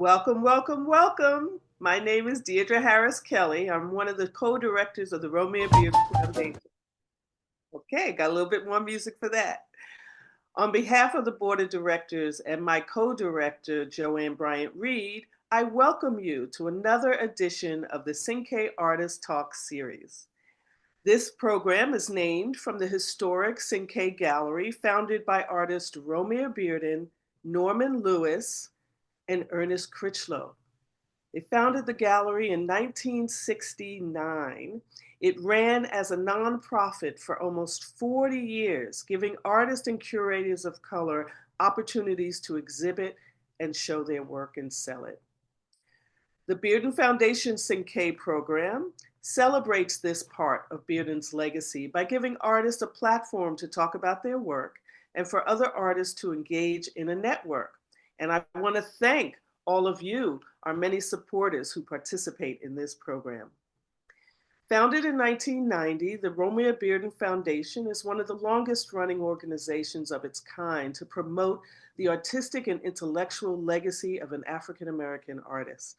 Welcome, welcome, welcome. My name is Deidre Harris Kelly. I'm one of the co-directors of the Romare Bearden Foundation. Okay, got a little bit more music for that. On behalf of the board of directors and my co-director, Joanne Bryant Reed, I welcome you to another edition of the Cinque Artist Talk series. This program is named from the historic Cinque Gallery founded by artists Romare Bearden, Norman Lewis, and Ernest Critchlow. They founded the gallery in 1969. It ran as a nonprofit for almost 40 years, giving artists and curators of color opportunities to exhibit and show their work and sell it. The Bearden Foundation Cinque program celebrates this part of Bearden's legacy by giving artists a platform to talk about their work and for other artists to engage in a network. And I want to thank all of you, our many supporters who participate in this program. Founded in 1990, the Romare Bearden Foundation is one of the longest running organizations of its kind to promote the artistic and intellectual legacy of an African-American artist.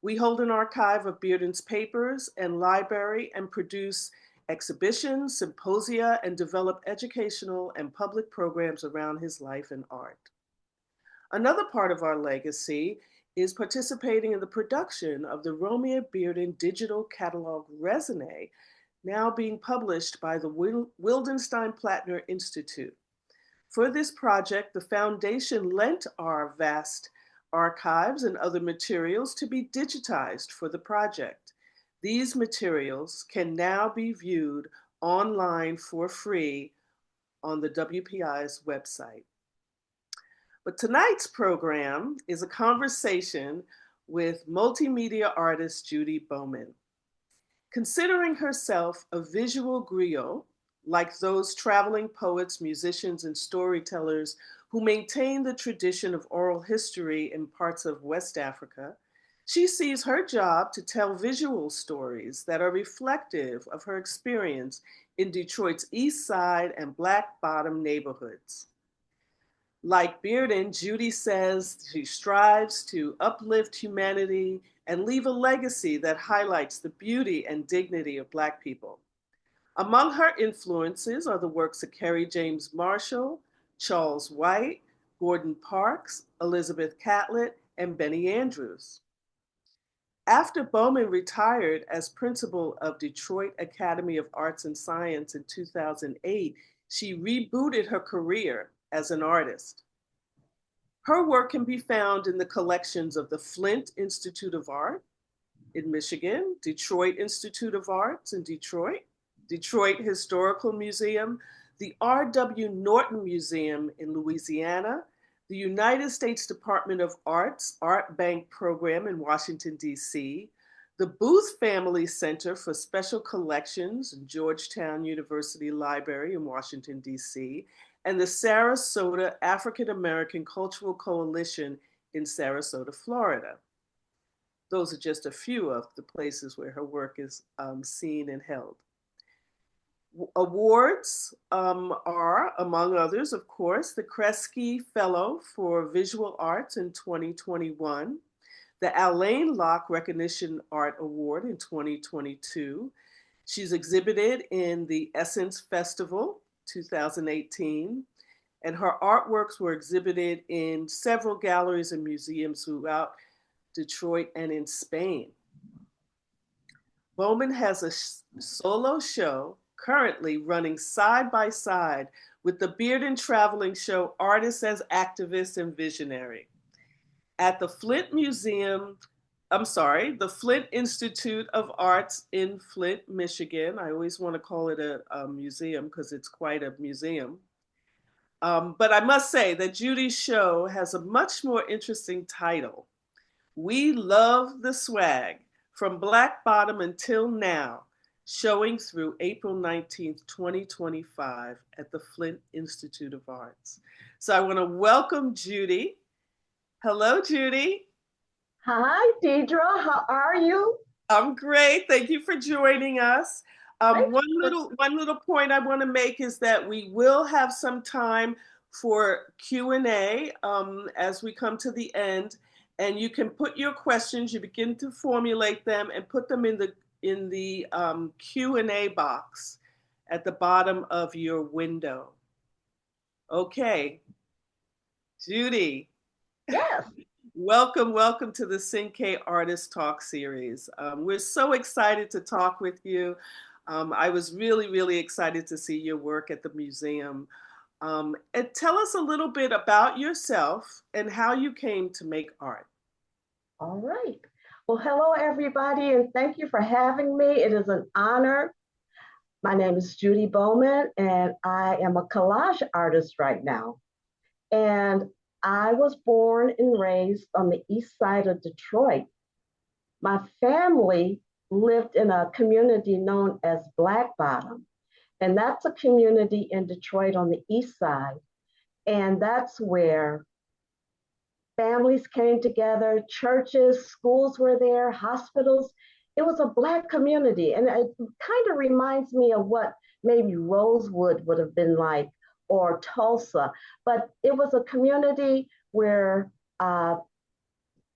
We hold an archive of Bearden's papers and library and produce exhibitions, symposia, and develop educational and public programs around his life and art. Another part of our legacy is participating in the production of the Romare Bearden digital catalog Resonate, now being published by the Wildenstein-Platner Institute. For this project, the foundation lent our vast archives and other materials to be digitized for the project. These materials can now be viewed online for free on the WPI's website. But tonight's program is a conversation with multimedia artist Judy Bowman. Considering herself a visual griot, like those traveling poets, musicians, and storytellers who maintain the tradition of oral history in parts of West Africa, she sees her job to tell visual stories that are reflective of her experience in Detroit's Eastside and Black Bottom neighborhoods. Like Bearden, Judy says she strives to uplift humanity and leave a legacy that highlights the beauty and dignity of Black people. Among her influences are the works of Kerry James Marshall, Charles White, Gordon Parks, Elizabeth Catlett, and Benny Andrews. After Bowman retired as principal of Detroit Academy of Arts and Science in 2008, she rebooted her career as an artist. Her work can be found in the collections of the Flint Institute of Art in Michigan, Detroit Institute of Arts in Detroit, Detroit Historical Museum, the R.W. Norton Museum in Louisiana, the United States Department of Arts Art Bank Program in Washington, D.C., the Booth Family Center for Special Collections in Georgetown University Library in Washington, D.C., and the Sarasota African American Cultural Coalition in Sarasota, Florida. Those are just a few of the places where her work is seen and held. Awards are, among others, of course, the Kresge Fellow for Visual Arts in 2021, the Alain Locke Recognition Art Award in 2022. She's exhibited in the Essence Festival 2018, and her artworks were exhibited in several galleries and museums throughout Detroit and in Spain. Bowman has a solo show currently running side by side with the Bearden traveling show Artists as Activists and Visionary at the Flint Institute of Arts in Flint, Michigan. I always want to call it a museum because it's quite a museum. But I must say that Judy's show has a much more interesting title. We Love the Swag, From Black Bottom Until Now, showing through April 19th, 2025 at the Flint Institute of Arts. So I want to welcome Judy. Hello, Judy. Hi, Deidre. How are you? I'm great. Thank you for joining us. One little point I want to make is that we will have some time for Q&A as we come to the end. And you can put your questions, you begin to formulate them and put them in the Q&A box at the bottom of your window. Okay, Judy. Yes. Welcome to the Cinque Artist Talk series. We're so excited to talk with you. I was really excited to see your work at the museum. And tell us a little bit about yourself and how you came to make art. All right. Well, hello, everybody, and thank you for having me. It is an honor. My name is Judy Bowman, and I am a collage artist right now. And I was born and raised on the east side of Detroit. My family lived in a community known as Black Bottom, and that's a community in Detroit on the east side. And that's where families came together, churches, schools were there, hospitals. It was a Black community. And it kind of reminds me of what maybe Rosewood would have been like or Tulsa. But it was a community where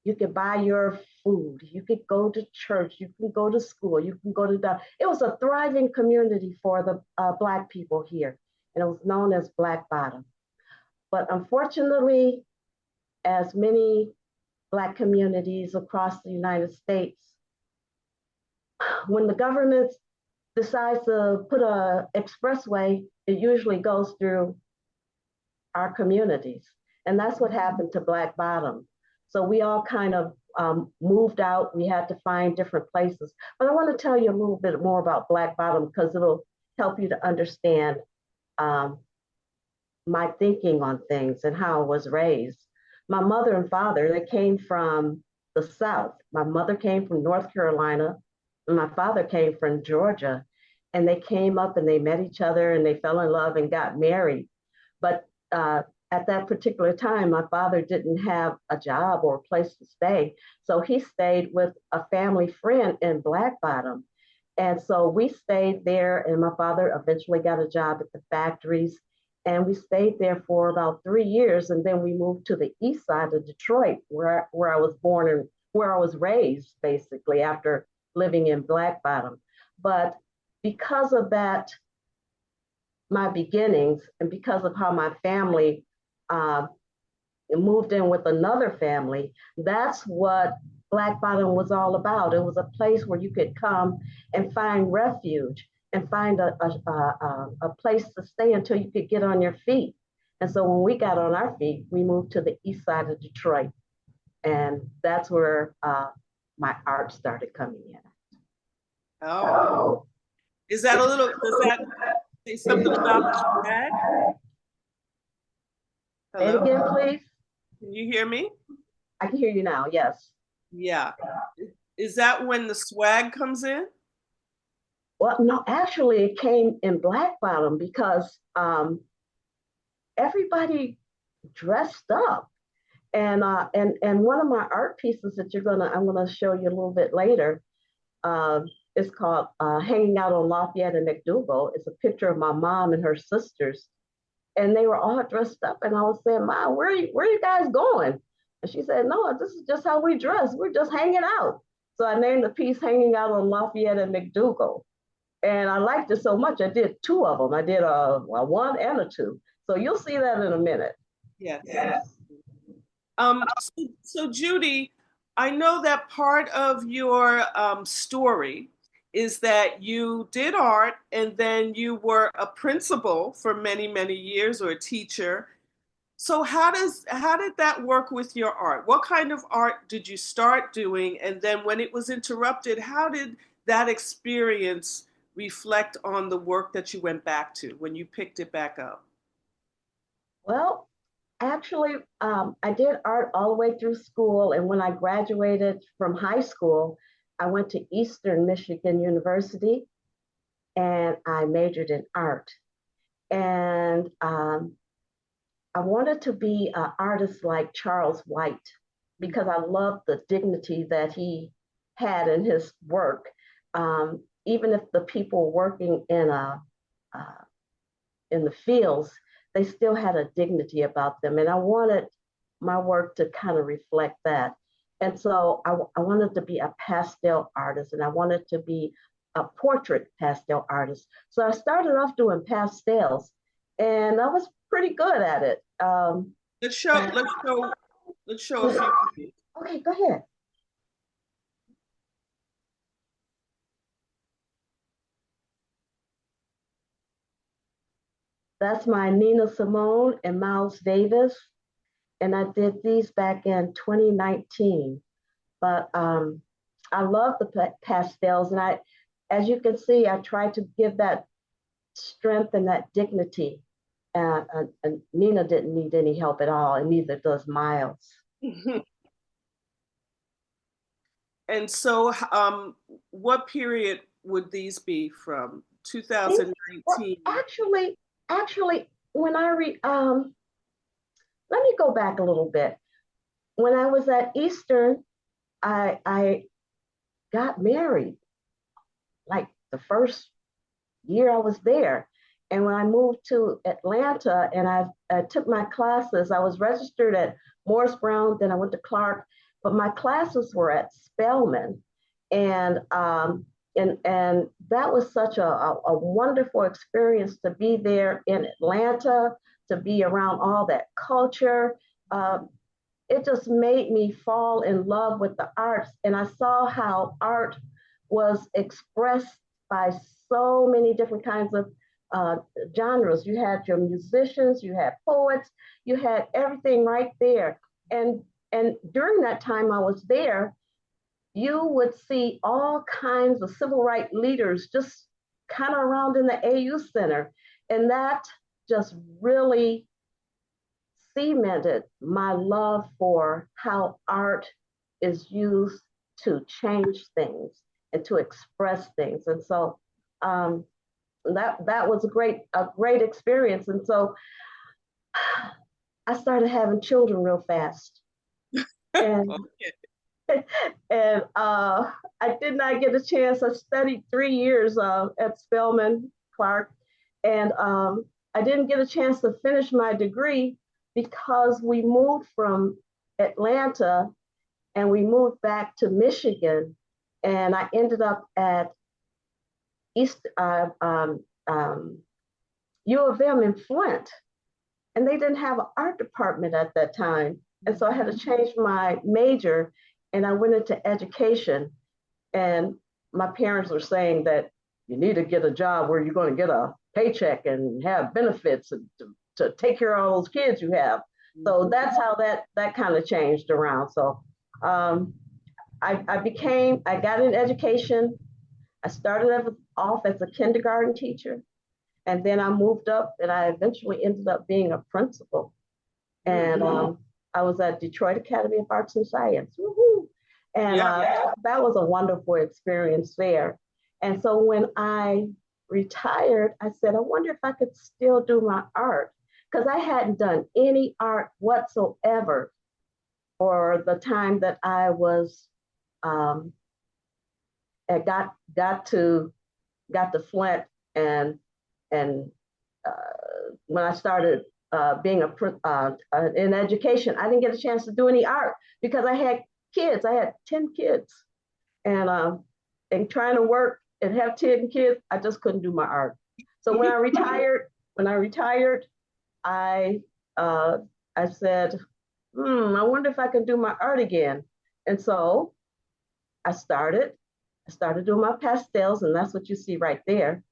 you could buy your food, you could go to church, you can go to school, you can go to the, it was a thriving community for the Black people here. And it was known as Black Bottom. But unfortunately, as many Black communities across the United States, when the government decides to put an expressway, it usually goes through our communities. And that's what happened to Black Bottom. So we all kind of moved out. We had to find different places. But I want to tell you a little bit more about Black Bottom because it'll help you to understand my thinking on things and how I was raised. My mother and father, they came from the South. My mother came from North Carolina, and my father came from Georgia. And they came up and they met each other and they fell in love and got married. But at that particular time, my father didn't have a job or a place to stay. So he stayed with a family friend in Black Bottom. And so we stayed there, and my father eventually got a job at the factories. And we stayed there for about 3 years. And then we moved to the east side of Detroit, where I was born and where I was raised, basically, after living in Black Bottom. But because of that, my beginnings, and because of how my family moved in with another family, that's what Black Bottom was all about. It was a place where you could come and find refuge and find a place to stay until you could get on your feet. And so when we got on our feet, we moved to the east side of Detroit. And that's where my art started coming in. Oh, is that a little, does that say something about the swag? Say it Hello? again, please. Can you hear me? I can hear you now, yes. Yeah. Is that when the swag comes in? Well, no, actually, it came in Black Bottom because everybody dressed up, and one of my art pieces that I'm gonna show you a little bit later. Is called "Hanging Out on Lafayette and McDougal." It's a picture of my mom and her sisters, and they were all dressed up. And I was saying, "Mom, where are you guys going?" And she said, "No, this is just how we dress. We're just hanging out." So I named the piece "Hanging Out on Lafayette and McDougal." And I liked it so much, I did two of them. I did a one and a two. So you'll see that in a minute. Yes. So Judy, I know that part of your story is that you did art and then you were a principal for many years or a teacher. So how did that work with your art? What kind of art did you start doing? And then when it was interrupted, how did that experience reflect on the work that you went back to when you picked it back up? Well, actually, I did art all the way through school. And when I graduated from high school, I went to Eastern Michigan University and I majored in art. And I wanted to be an artist like Charles White because I loved the dignity that he had in his work. Even if the people working in the fields, they still had a dignity about them. And I wanted my work to kind of reflect that. And so I wanted to be a pastel artist, and I wanted to be a portrait pastel artist. So I started off doing pastels, and I was pretty good at it. Let's show, let's show, let's show a few. Okay, go ahead. That's my Nina Simone and Miles Davis. And I did these back in 2019. But I love the pastels. And as you can see, I try to give that strength and that dignity. And Nina didn't need any help at all, and neither does Miles. And so, what period would these be from? 2019? Well, actually, when I read, let me go back a little bit. When I was at Eastern, I got married like the first year I was there. And when I moved to Atlanta and I took my classes, I was registered at Morris Brown, then I went to Clark, but my classes were at Spelman. And and that was such a wonderful experience to be there in Atlanta, to be around all that culture. It just made me fall in love with the arts. And I saw how art was expressed by so many different kinds of uh, genres. You had your musicians, you had poets, you had everything right there. And during that time I was there, you would see all kinds of civil rights leaders just kind of around in the AU Center. And that just really cemented my love for how art is used to change things and to express things. And so um, that was a great experience. And so I started having children real fast. And and I did not get a chance. I studied 3 years at Spelman Clark, and I didn't get a chance to finish my degree because we moved from Atlanta and we moved back to Michigan, and I ended up at East U of M in Flint, and they didn't have an art department at that time, and so I had to change my major, and I went into education. And my parents were saying that you need to get a job where you're going to get a paycheck and have benefits and to take care of all those kids you have. So that's how that kind of changed around. So um, I got an education. I started off as a kindergarten teacher, and then I moved up, and I eventually ended up being a principal. And I was at Detroit Academy of Arts and Science. Woo-hoo. And that was a wonderful experience there. And so when I retired, I said, I wonder if I could still do my art, because I hadn't done any art whatsoever for the time that I was and got to Flint, and when I started being in education, I didn't get a chance to do any art because I had kids. I had 10 kids, and trying to work and have 10 kids, I just couldn't do my art. So when I retired, I uh, I said, I wonder if I can do my art again. And so I started. I started doing my pastels, and that's what you see right there.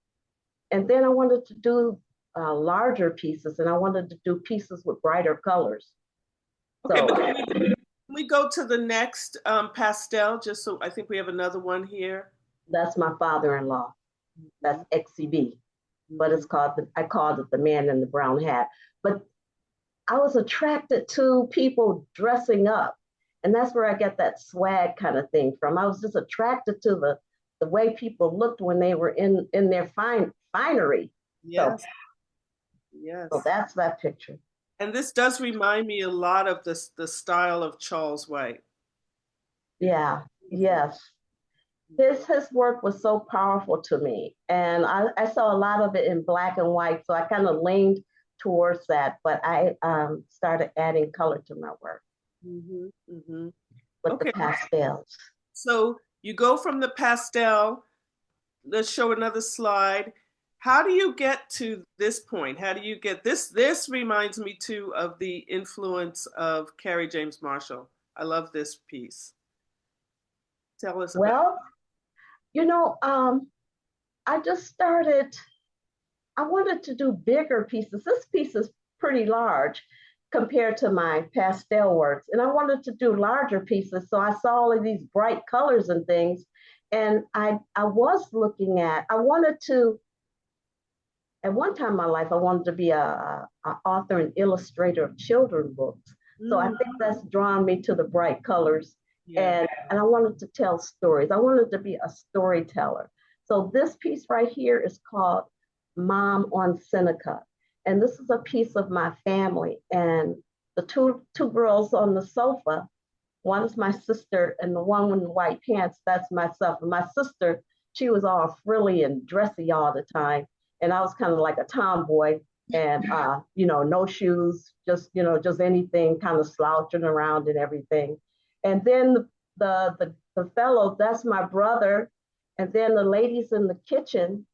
And then I wanted to do larger pieces, and I wanted to do pieces with brighter colors. Okay, so, but can we go to the next pastel? Just so I think we have another one here. That's my father-in-law. That's XCB, but I called it the man in the brown hat. But I was attracted to people dressing up, and that's where I get that swag kind of thing from. I was just attracted to the way people looked when they were in their finery. Yes. So, yes. So that's that picture. And this does remind me a lot of the style of Charles White. Yeah. Yes. His work was so powerful to me, and I saw a lot of it in black and white, so I kind of leaned towards that. But I started adding color to my work. Mm-hmm, mm-hmm. with the Okay. pastels. So you go from the pastel. Let's show another slide. How do you get to this point? How do you get this? This reminds me too of the influence of Kerry James Marshall. I love this piece. Tell us about Well, you know, I just started, I wanted to do bigger pieces. This piece is pretty large compared to my pastel works. And I wanted to do larger pieces. So I saw all of these bright colors and things. And I was looking at, I wanted to, at one time in my life, I wanted to be a author and illustrator of children's books. So I mm, think that's drawn me to the bright colors. yeah. And I wanted to tell stories. I wanted to be a storyteller. So this piece right here is called Mom on Cinque. And this is a piece of my family. And the two girls on the sofa, one is my sister, and the one with the white pants, that's myself. And my sister, she was all frilly and dressy all the time. And I was kind of like a tomboy and, no shoes, just anything, kind of slouching around and everything. And then the fellow, that's my brother. And then the ladies in the kitchen,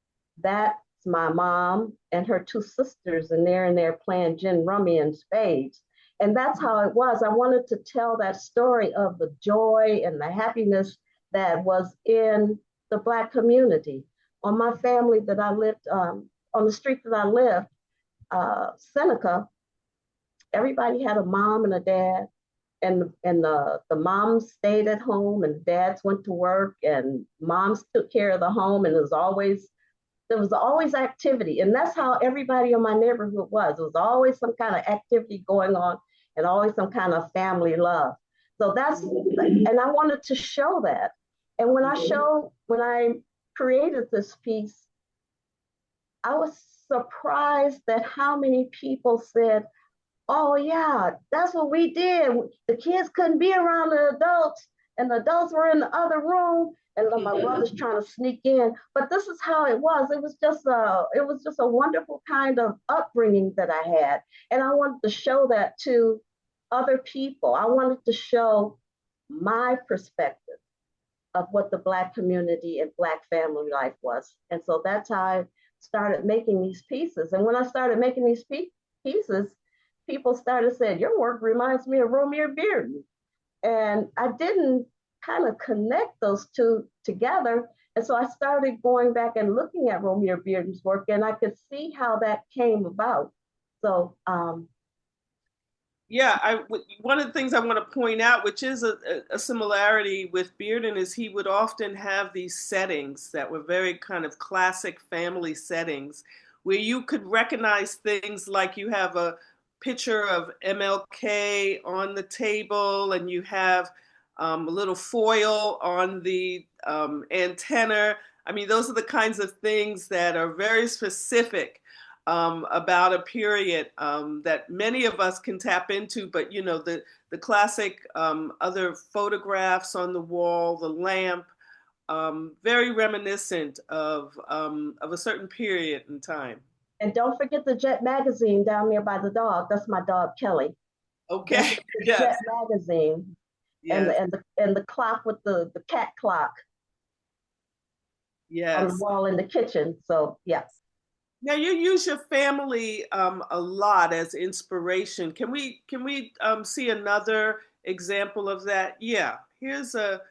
that's my mom and her two sisters, and they're in there playing gin rummy and spades. And that's how it was. I wanted to tell that story of the joy and the happiness that was in the Black community. On my family that I lived, on the street that I lived, Seneca, everybody had a mom and a dad, and the moms stayed at home and the dads went to work, and moms took care of the home, and there was always activity. And that's how everybody in my neighborhood was. There was always some kind of activity going on and always some kind of family love. So and I wanted to show that. And when I created this piece, I was surprised at how many people said, oh yeah, that's what we did. The kids couldn't be around the adults, and the adults were in the other room, and my brother's trying to sneak in. But this is how it was. It was just a wonderful kind of upbringing that I had, and I wanted to show that to other people. I wanted to show my perspective of what the Black community and Black family life was, and so that's how I started making these pieces. And when I started making these pieces, people started saying, your work reminds me of Romare Bearden. And I didn't kind of connect those two together. And so I started going back and looking at Romare Bearden's work, and I could see how that came about. So, Yeah, one of the things I want to point out, which is a similarity with Bearden, is he would often have these settings that were very kind of classic family settings where you could recognize things like you have a picture of MLK on the table and you have a little foil on the antenna. I mean, those are the kinds of things that are very specific about a period that many of us can tap into, but the classic other photographs on the wall, the lamp, very reminiscent of a certain period in time. and don't forget the Jet magazine down there by the dog. That's my dog, Kelly. That's Okay. the Yes. Jet magazine. Yes. And the clock with the cat clock on the Yes. wall in the kitchen. So, yes. Now you use your family a lot as inspiration. Can we see another example of that? Yeah, here's a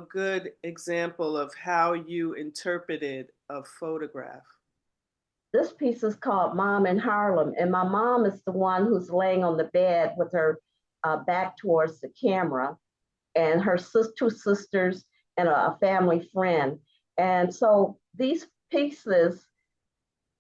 good example of how you interpreted a photograph. This piece is called Mom in Harlem, and my mom is the one who's laying on the bed with her back towards the camera, and her two sisters and a family friend. And so these pieces,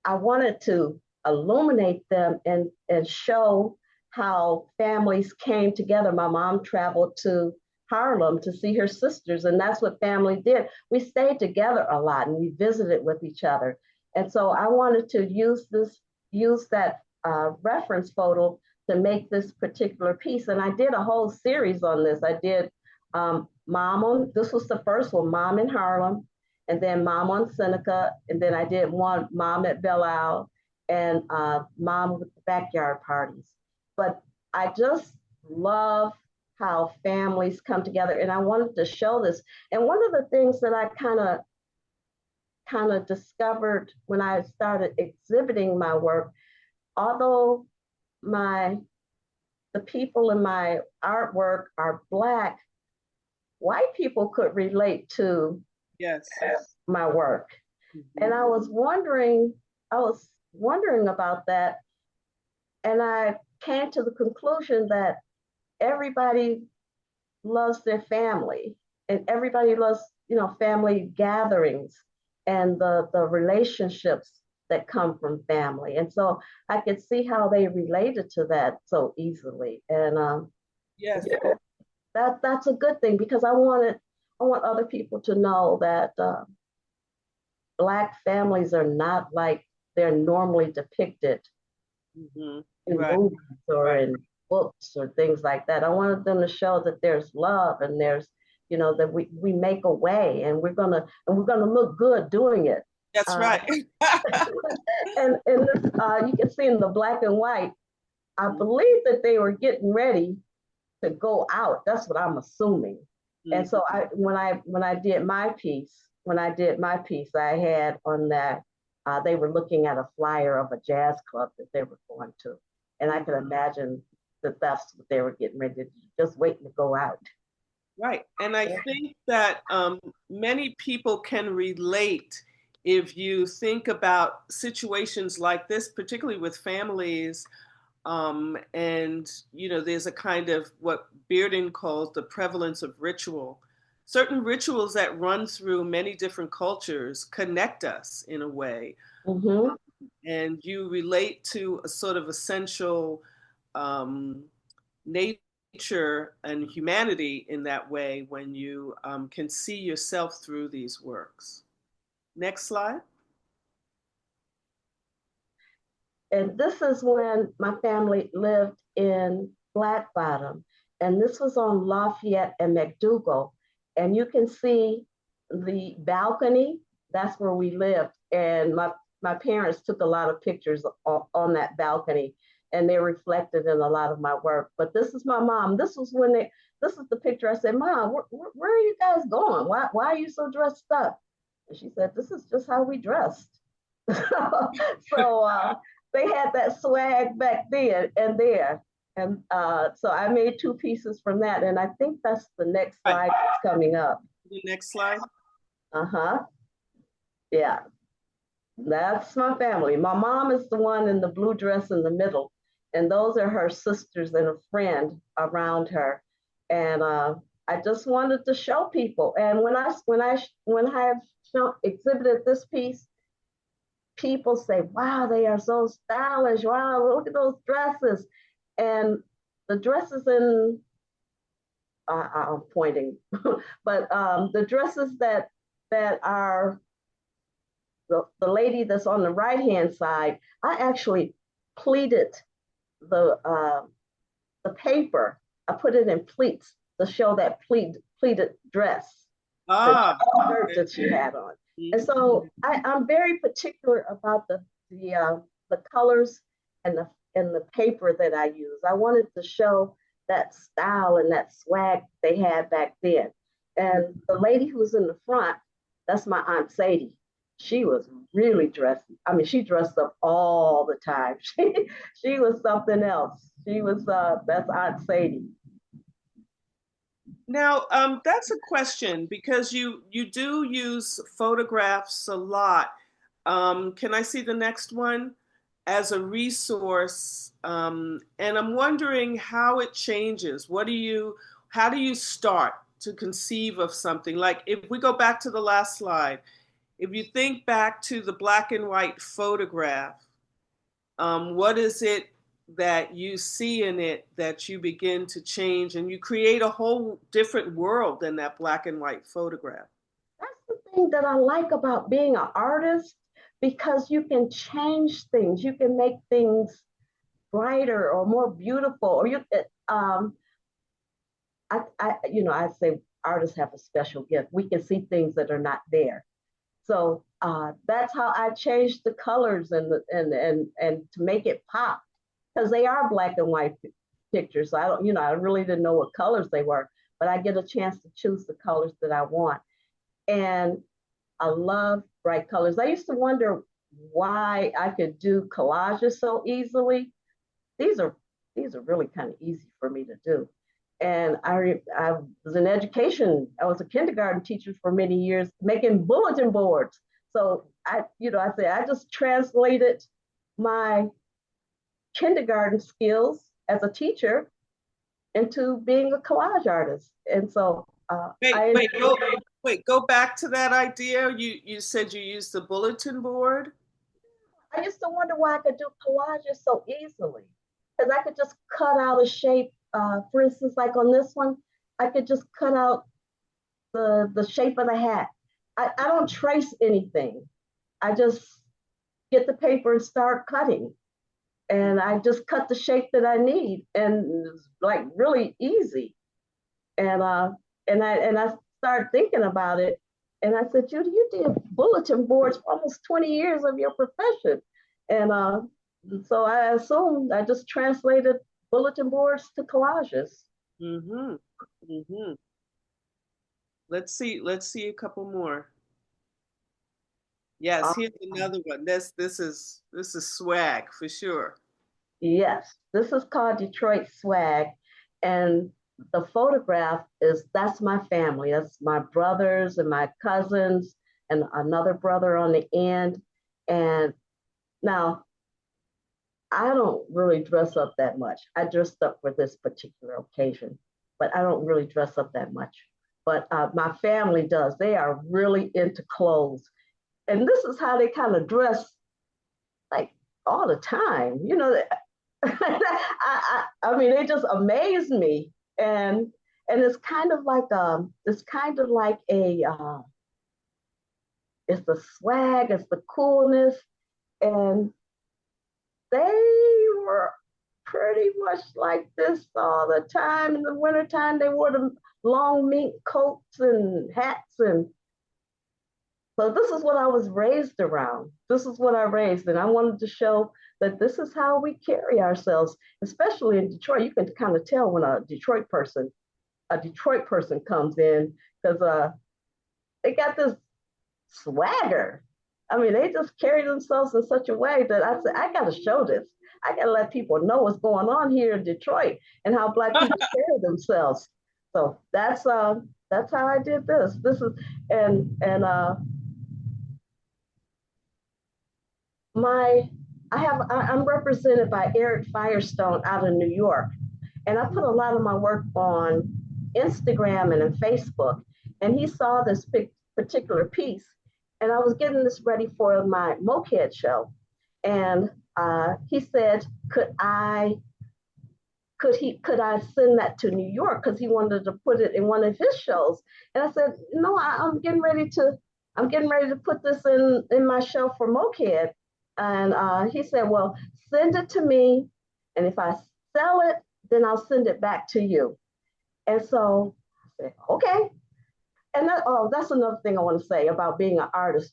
I wanted to illuminate them and show how families came together. My mom traveled to Harlem to see her sisters, and that's what family did. We stayed together a lot and we visited with each other. And so I wanted to use that reference photo to make this particular piece. And I did a whole series on this. I did this was the first one, Mom in Harlem, and then Mom on Seneca, and then I did one, Mom at Belle Isle, and Mom with the backyard parties. But I just love how families come together. And I wanted to show this. And one of the things that I kind of discovered when I started exhibiting my work, although my the people in my artwork are Black, white people could relate to Yes. my work. Mm-hmm. And I was wondering about that. And I came to the conclusion that everybody loves their family and everybody loves, family gatherings and the relationships that come from family. And so I could see how they related to that so easily. And Yes. that's a good thing because I want other people to know that Black families are not like they're normally depicted Mm-hmm. in Right. movies or Right. in books or things like that. I wanted them to show that there's love and there's, that we make a way and we're gonna look good doing it. That's right. And this, you can see in the black and white, I believe that they were getting ready to go out. That's what I'm assuming. And so when I did my piece, I had on that they were looking at a flyer of a jazz club that they were going to, and I could imagine that that's what they were getting ready to do, just waiting to go out. Right. And I think that many people can relate if you think about situations like this, particularly with families. And, there's a kind of what Bearden calls the prevalence of ritual. Certain rituals that run through many different cultures connect us in a way. Mm-hmm. And you relate to a sort of essential um, nature and humanity in that way when you can see yourself through these works. Next slide. And this is when my family lived in Black Bottom. And this was on Lafayette and McDougal. And you can see the balcony. That's where we lived. And my parents took a lot of pictures on that balcony and they're reflected in a lot of my work. But this is my mom. This is the picture I said, Mom, where are you guys going? Why are you so dressed up? And she said, this is just how we dressed. So they had that swag back then and there. And so I made two pieces from that. And I think that's the next Right. slide that's coming up. The next slide. Uh-huh. Yeah. That's my family. My mom is the one in the blue dress in the middle. And those are her sisters and a friend around her. And I just wanted to show people. And when I have exhibited this piece, people say, wow, they are so stylish. Wow, look at those dresses. And the dresses I'm pointing, but the dresses that are the lady that's on the right-hand side, I actually pleated the paper. I put it in pleats to show that pleated dress, the shirt that she had on. And so I'm very particular about the colors and the paper that I use. I wanted to show that style and that swag they had back then. And the lady who's in the front, that's my Aunt Sadie. She was really dressed. I mean, she dressed up all the time. She was something else. She was that's Aunt Sadie. Now, that's a question because you do use photographs a lot. Can I see the next one? As a resource, and I'm wondering how it changes. How do you start to conceive of something? Like if we go back to the last slide, if you think back to the black and white photograph, what is it that you see in it that you begin to change and you create a whole different world than that black and white photograph? That's the thing that I like about being an artist because you can change things. You can make things brighter or more beautiful. Or I say artists have a special gift. We can see things that are not there. So that's how I changed the colors and to make it pop because they are black and white pictures. So I don't, I really didn't know what colors they were, but I get a chance to choose the colors that I want. And I love bright colors. I used to wonder why I could do collages so easily. These are these are really kind of easy for me to do. And I was in education. I was a kindergarten teacher for many years, making bulletin boards. So I just translated my kindergarten skills as a teacher into being a collage artist. And so Wait, I wait, go back to that idea. You said you used the bulletin board. I used to wonder why I could do collages so easily. Because I could just cut out a shape. For instance, like on this one, I could just cut out the shape of the hat. I don't trace anything. I just get the paper and start cutting. And I just cut the shape that I need. And it's like really easy. And I started thinking about it. And I said, Judy, you did bulletin boards for almost 20 years of your profession. And so I assumed I just translated bulletin boards to collages. Mm-hmm. Mm-hmm. Let's see a couple more. Yes, Uh, here's another one. This is swag for sure. yes, this is called Detroit Swag. And the photograph that's my family. That's my brothers and my cousins and another brother on the end. And now I don't really dress up that much. I dressed up for this particular occasion, but I don't really dress up that much. But my family does. They are really into clothes. And this is how they kind of dress like all the time. I mean, they just amaze me. And it's kind of like it's the swag, it's the coolness. And they were pretty much like this all the time. In the wintertime, they wore the long mink coats and hats. And so this is what I was raised around. This is what I raised. And I wanted to show that this is how we carry ourselves, especially in Detroit. You can kind of tell when a Detroit person comes in because they got this swagger. I mean, they just carry themselves in such a way that I said, I got to show this. I got to let people know what's going on here in Detroit and how Black people carry themselves. So that's how I did this. This is and my I'm represented by Eric Firestone out of New York, and I put a lot of my work on Instagram and on Facebook. And he saw this particular piece, and I was getting this ready for my Mokehead show, and he said, could I send that to New York because he wanted to put it in one of his shows? And I said, no, I'm getting ready to put this in my show for Mokehead. And he said, well, send it to me, and if I sell it, then I'll send it back to you. And so I said, okay. And that's another thing I want to say about being an artist.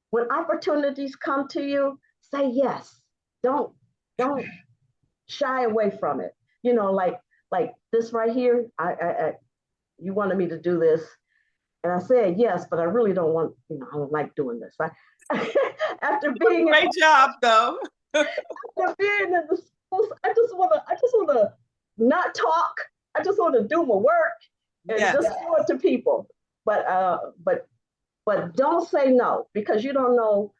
When opportunities come to you, say yes. Don't shy away from it. Like this right here. You wanted me to do this, and I said yes, but I really don't want. I don't like doing this. After being great job though. after being in the schools, I just wanna not talk. I just want to do my work and just show it to people. But don't say no, because you don't know.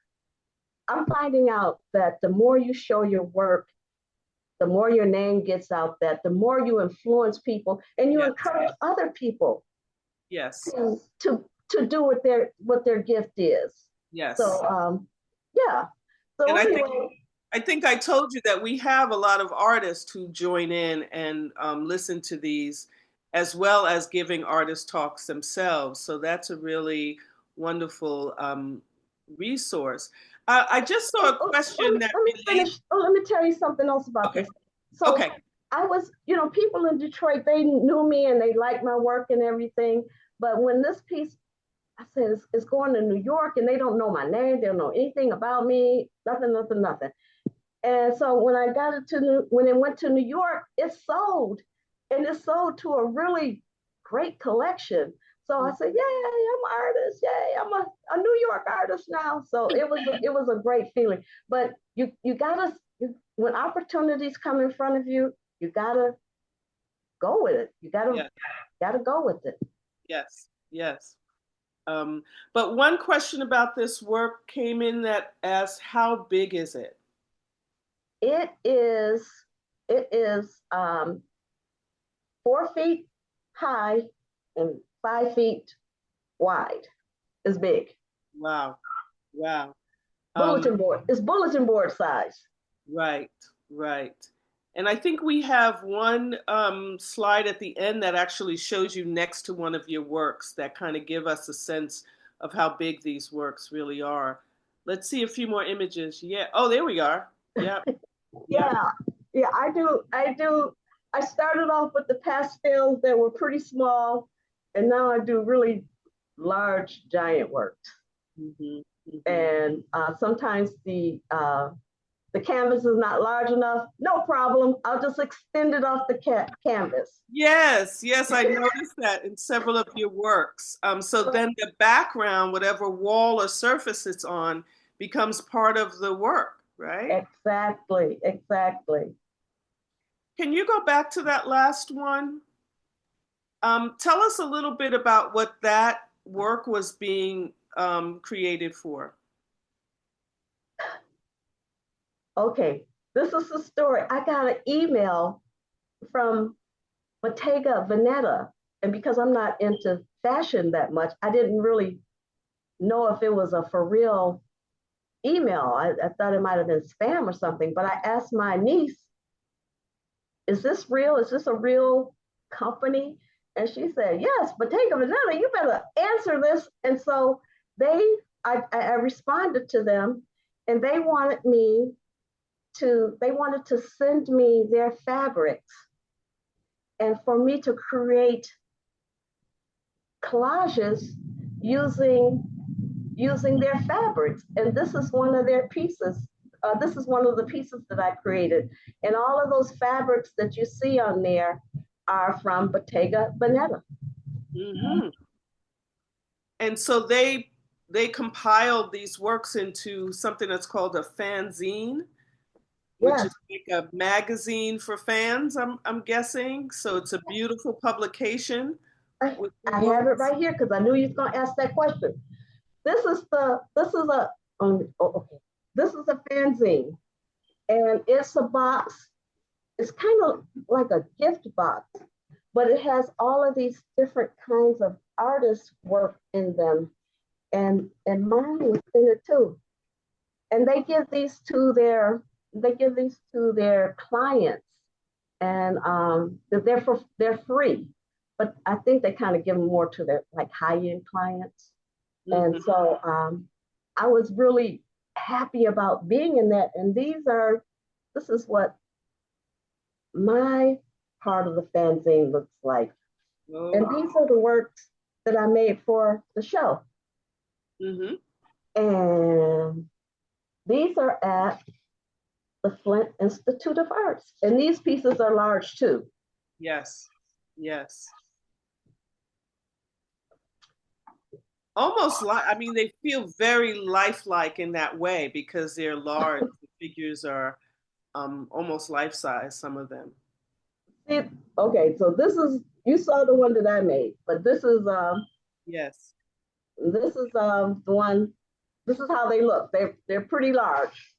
I'm finding out that the more you show your work, the more your name gets out, that the more you influence people and you encourage other people to do what their gift is. Yes. So yeah. So and anyway, I think I told you that we have a lot of artists who join in and listen to these, as well as giving artist talks themselves. So that's a really wonderful resource. I just saw a question that let me finish. Let me tell you something else about this. So I was, people in Detroit, they knew me and they liked my work and everything. But when this piece, I said, it's going to New York and they don't know my name. They don't know anything about me. Nothing. And so when I got it when it went to New York, it sold, and it sold to a really great collection. So I said, "Yay, I'm an artist! Yay, I'm a New York artist now." So it was a great feeling. But you gotta when opportunities come in front of you, you gotta go with it. You Yes, gotta go with it. yes, yes. But one question about this work came in that asked, how big is it? It is it is 4 feet high and 5 feet wide. It's big. Wow, wow. Bulletin board. It's bulletin board size. Right, right. And I think we have one slide at the end that actually shows you next to one of your works that kind of give us a sense of how big these works really are. Let's see a few more images. Yeah. Oh, there we are. Yep. Yep. Yeah, yeah. I started off with the pastels that were pretty small, and now I do really large, giant works. Hmm. Hmm. And sometimes the canvas is not large enough. No problem. I'll just extend it off the canvas. Yes, yes, I noticed that in several of your works. So then the background, whatever wall or surface it's on, becomes part of the work, right? Exactly, exactly. Can you go back to that last one? Tell us a little bit about what that work was being created for. Okay, this is the story. I got an email from Bottega Veneta, and because I'm not into fashion that much, I didn't really know if it was a for real email. I thought it might have been spam or something, but I asked my niece, "Is this real? Is this a real company?" And she said, "Yes, Bottega Veneta, you better answer this." And so they, I responded to them, and they wanted to send me their fabrics and for me to create collages using their fabrics. And this is one of their pieces. This is one of the pieces that I created. And all of those fabrics that you see on there are from Bottega Veneta. Hmm. And so they compiled these works into something that's called a fanzine, which Yes, is like a magazine for fans, I'm guessing. So it's a beautiful publication I, with the I have it works. right here because I knew you was going to ask that question. This is a, okay. This is a fanzine, and it's a box. It's kind of like a gift box, but it has all of these different kinds of artist work in them, and mine was in it too. And they give these to their clients, and they're free, but I think they kind of give them more to their like high end clients. And Hmm. so I was really happy about being in that. And this is what my part of the fanzine looks like. And Oh. these are the works that I made for the show. Hmm. And these are at the Flint Institute of Arts. And these pieces are large too. Yes, yes. Almost like, I mean, they feel very lifelike in that way because they're large. The figures are almost life size, some of them. See, okay, so you saw the one that I made, but Yes. the one, this is how they look. They're pretty large.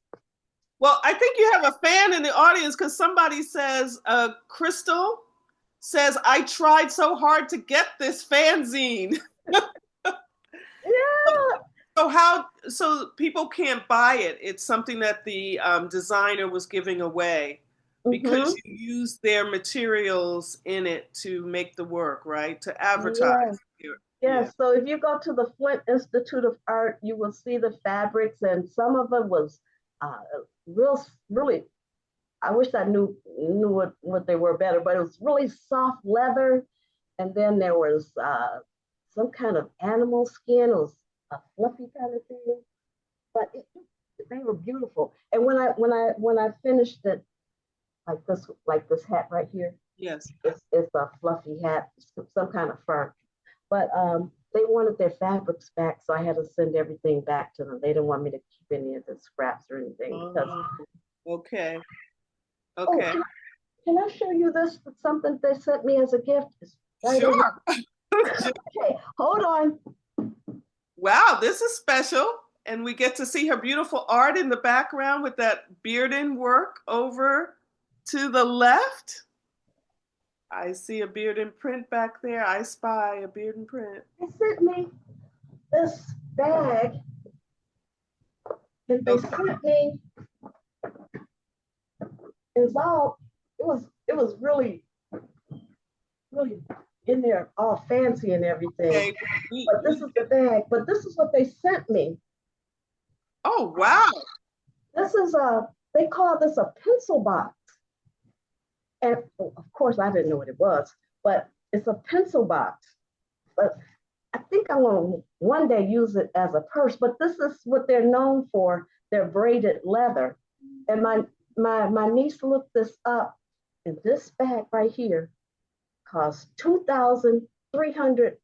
Well, I think you have a fan in the audience because somebody says, Crystal says, I tried so hard to get this fanzine. Yeah. So people can't buy it. It's something that the designer was giving away because Mm-hmm. you use their materials in it to make the work, right? To advertise. Yes. Yeah. Yes. So if you go to the Flint Institute of Art, you will see the fabrics, and some of it was uh, really. I wish I knew what they were better, but it was really soft leather, and then there was some kind of animal skin. It was a fluffy kind of thing, but they were beautiful. And when I finished it, like this hat right here, Yes. it's a fluffy hat, some kind of fur. But they wanted their fabrics back, so I had to send everything back to them. They didn't want me to keep any of the scraps or anything because. Okay. Oh, Okay. can I show you this? Something they sent me as a gift. It's right over. Sure. Okay, hold on. Wow, this is special. And we get to see her beautiful art in the background with that Bearden work over to the left. I see a Bearden print back there. I spy a Bearden print. They sent me this bag, and they sent me. It's all. It was really in there, all fancy and everything. Okay. But this is the bag. But this is what they sent me. Oh, wow. This is they call this a pencil box. And of course, I didn't know what it was, but it's a pencil box. But I think I want to one day use it as a purse. But this is what they're known for, their braided leather. And my niece looked this up, and this bag right here costs $2,300.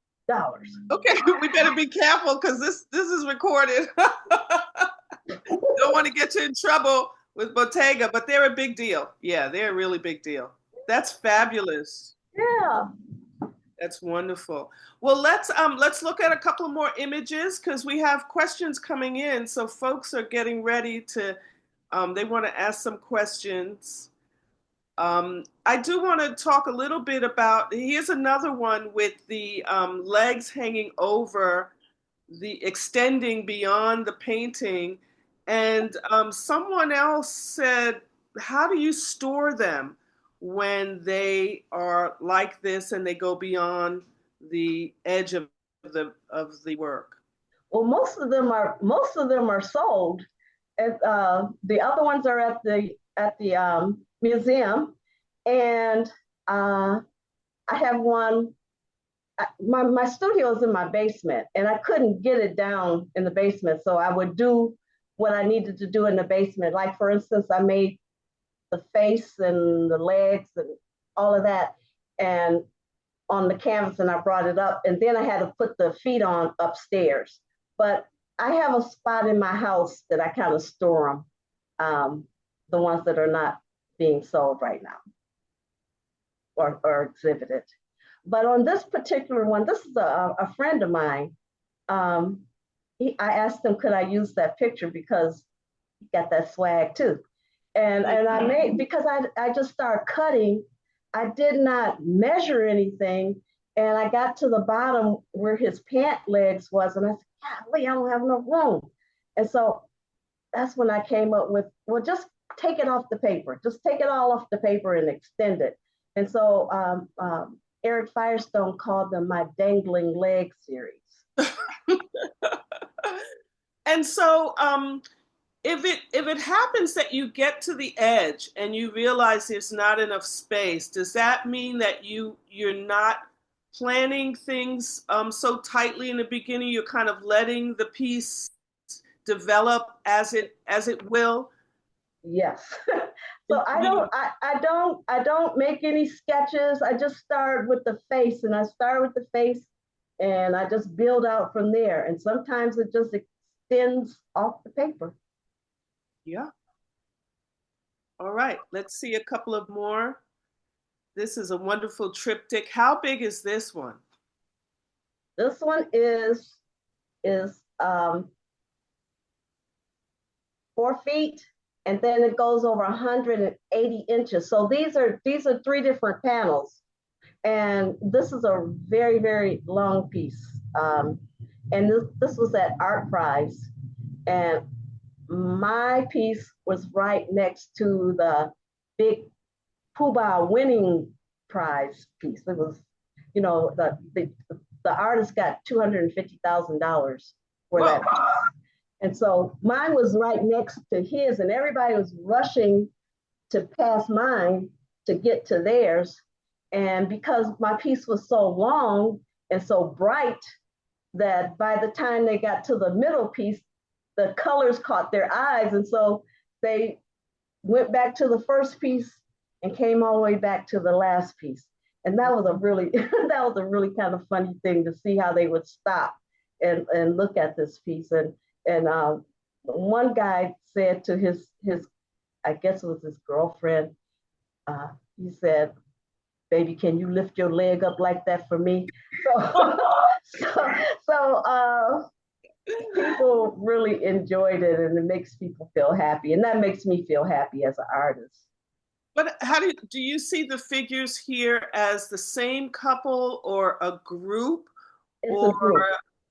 Okay, we better be careful because this is recorded. Don't want to get you in trouble with Bottega, but they're a big deal. Yeah, they're a really big deal. That's fabulous. Yeah. That's wonderful. Well, let's look at a couple more images because we have questions coming in. So folks are getting ready to they want to ask some questions. I do want to talk a little bit about, here's another one with the legs hanging over, the extending beyond the painting. And someone else said, how do you store them when they are like this and they go beyond the edge of the work? Well, most of them are sold. And, the other ones are at the museum, and I have one. My studio is in my basement, and I couldn't get it down in the basement, so I would do what I needed to do in the basement. Like for instance, I made the face and the legs and all of that, and on the canvas, and I brought it up, and then I had to put the feet on upstairs. But I have a spot in my house that I kind of store them, the ones that are not being sold right now or exhibited. But on this particular one, this is a friend of mine. I asked him, could I use that picture because he got that swag too. And I made, because I just started cutting, I did not measure anything. And I got to the bottom where his pant legs was, and I said, golly, I don't have enough room. And so that's when I came up with, well, just take it off the paper. Just take it all off the paper and extend it. And so Eric Firestone called them my dangling leg series. And so if it happens that you get to the edge and you realize there's not enough space, does that mean that you're not planning things so tightly in the beginning? You're kind of letting the piece develop as it will? Yes. So I don't make any sketches. I just start with the face, and I start with the face, and I just build out from there. And sometimes it just extends off the paper. Yeah. All right. Let's see a couple of more. This is a wonderful triptych. How big is this one? This one is 4 feet, and then it goes over 180 inches. So these are 3 different panels, and this is a very, very long piece. And this was at Art Prize, and my piece was right next to the big Pooh winning prize piece. It was, the artist got $250,000 for that piece. And so mine was right next to his, and everybody was rushing to pass mine to get to theirs. And because my piece was so long and so bright, that by the time they got to the middle piece, the colors caught their eyes. And so they went back to the first piece and came all the way back to the last piece. And that was a really, that was a really kind of funny thing to see how they would stop and look at this piece. And one guy said to his, I guess it was his girlfriend, he said, "Baby, can you lift your leg up like that for me?" So, so people really enjoyed it, and it makes people feel happy, and that makes me feel happy as an artist. But how do you see the figures here as the same couple or a group? It's a Or group.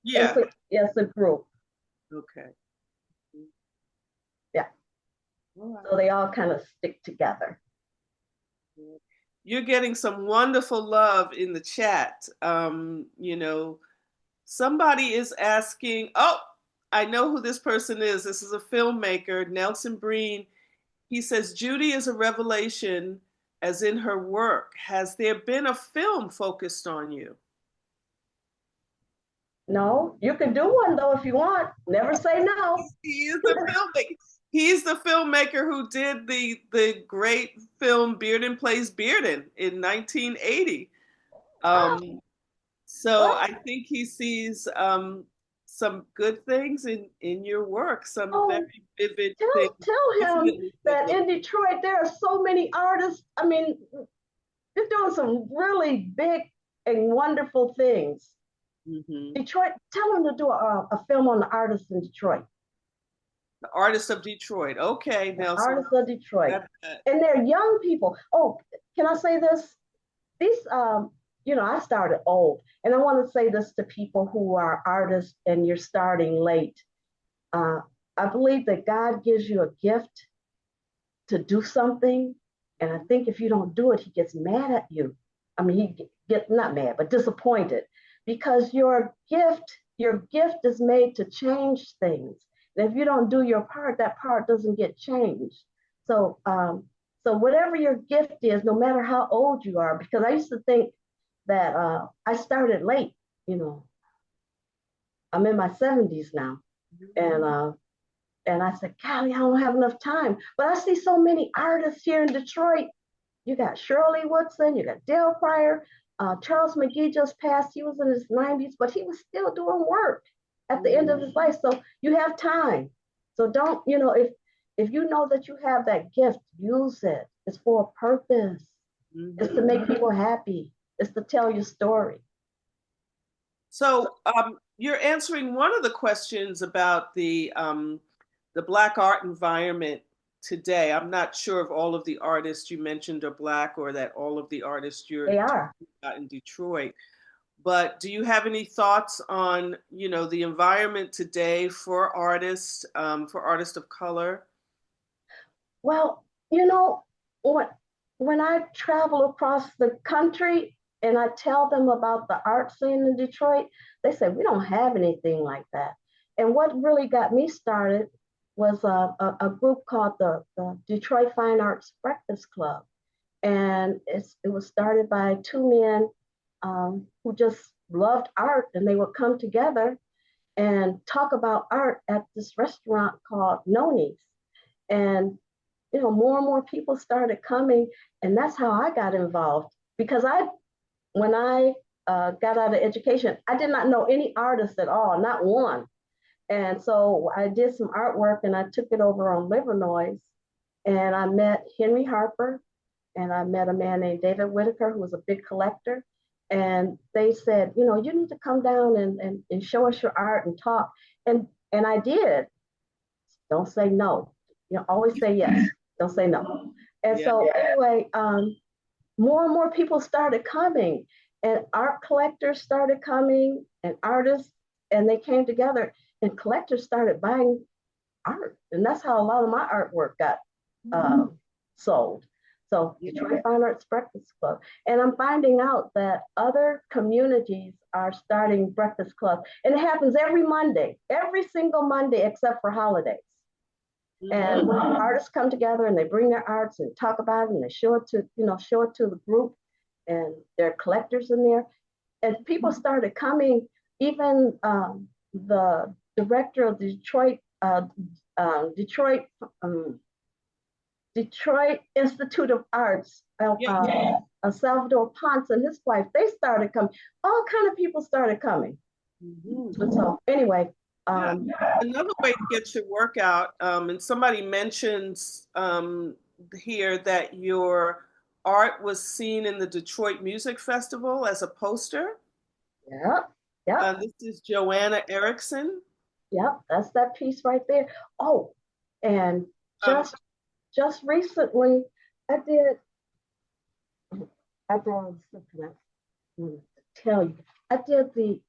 yeah, It's a group. okay. Yeah. All right. So they all kind of stick together. You're getting some wonderful love in the chat. You know, somebody is asking, oh, I know who this person is. This is a filmmaker, Nelson Breen. He says, Judy is a revelation as in her work. Has there been a film focused on you? No, you can do one though if you want. Never say no. He is the filmmaker. He's the filmmaker who did the great film Bearden Plays Bearden in 1980. Oh, So well, I think he sees some good things in your work, some oh, very vivid things, tell him definitely good that looking. in Detroit there are so many artists. I mean, they're doing some really big and wonderful things. Mm-hmm. Detroit, tell them to do a film on the artists in Detroit. The Artist of Detroit. Okay, The Nelson. artists of Detroit. Got that. And they're young people. Oh, can I say this? These, I started old. And I want to say this to people who are artists and you're starting late. Uh, I believe that God gives you a gift to do something. And I think if you don't do it, he gets mad at you. I mean, he get not mad, but disappointed because your gift is made to change things. And if you don't do your part, that part doesn't get changed. So, so whatever your gift is, no matter how old you are, because I used to think that I started late. You know, I'm in my 70s now, and I said, Callie, I don't have enough time. But I see so many artists here in Detroit. You got Shirley Woodson, you got Dale Pryor, Charles McGee just passed. He was in his 90s, but he was still doing work at the end of his life. So you have time. So don't, if you know that you have that gift, use it. It's for a purpose. Mm-hmm. It's to make people happy. It's to tell your story. So you're answering one of the questions about the Black art environment today. I'm not sure if all of the artists you mentioned are Black or that all of the artists you're They are. talking about in Detroit. But do you have any thoughts on, the environment today for artists of color? Well, when I travel across the country and I tell them about the art scene in Detroit, they say, we don't have anything like that. And what really got me started was a group called the Detroit Fine Arts Breakfast Club. And it was started by two men who just loved art, and they would come together and talk about art at this restaurant called Noni's. And more and more people started coming, and that's how I got involved. Because when I got out of education, I did not know any artists at all, not one. And so I did some artwork, and I took it over on Livernois, and I met Henry Harper, and I met a man named David Whitaker, who was a big collector. And they said, you need to come down and show us your art and talk. And I did. Don't say no. Always say yes. Don't say no. And Yeah. so anyway, more and more people started coming, and art collectors started coming, and artists, and they came together, and collectors started buying art, and that's how a lot of my artwork got sold. So Detroit Fine Arts Breakfast Club, and I'm finding out that other communities are starting breakfast clubs, and it happens every Monday, every single Monday except for holidays. And artists come together and they bring their arts and talk about it, and they show it to the group, and there are collectors in there. And people started coming. Even the director of the Detroit uh, Detroit Detroit Institute of Arts, Yeah. Salvador Ponce and his wife, they started coming. All kind of people started coming. And Mhm. so anyway, Yeah. Another way to get your work out, and somebody mentions here that your art was seen in the Detroit Music Festival as a poster. yeah, yeah, This is Joanna Erickson. yeah, that's that piece right there. Oh, and Um, just recently, I did, I did something else. I wanted to tell you. I did the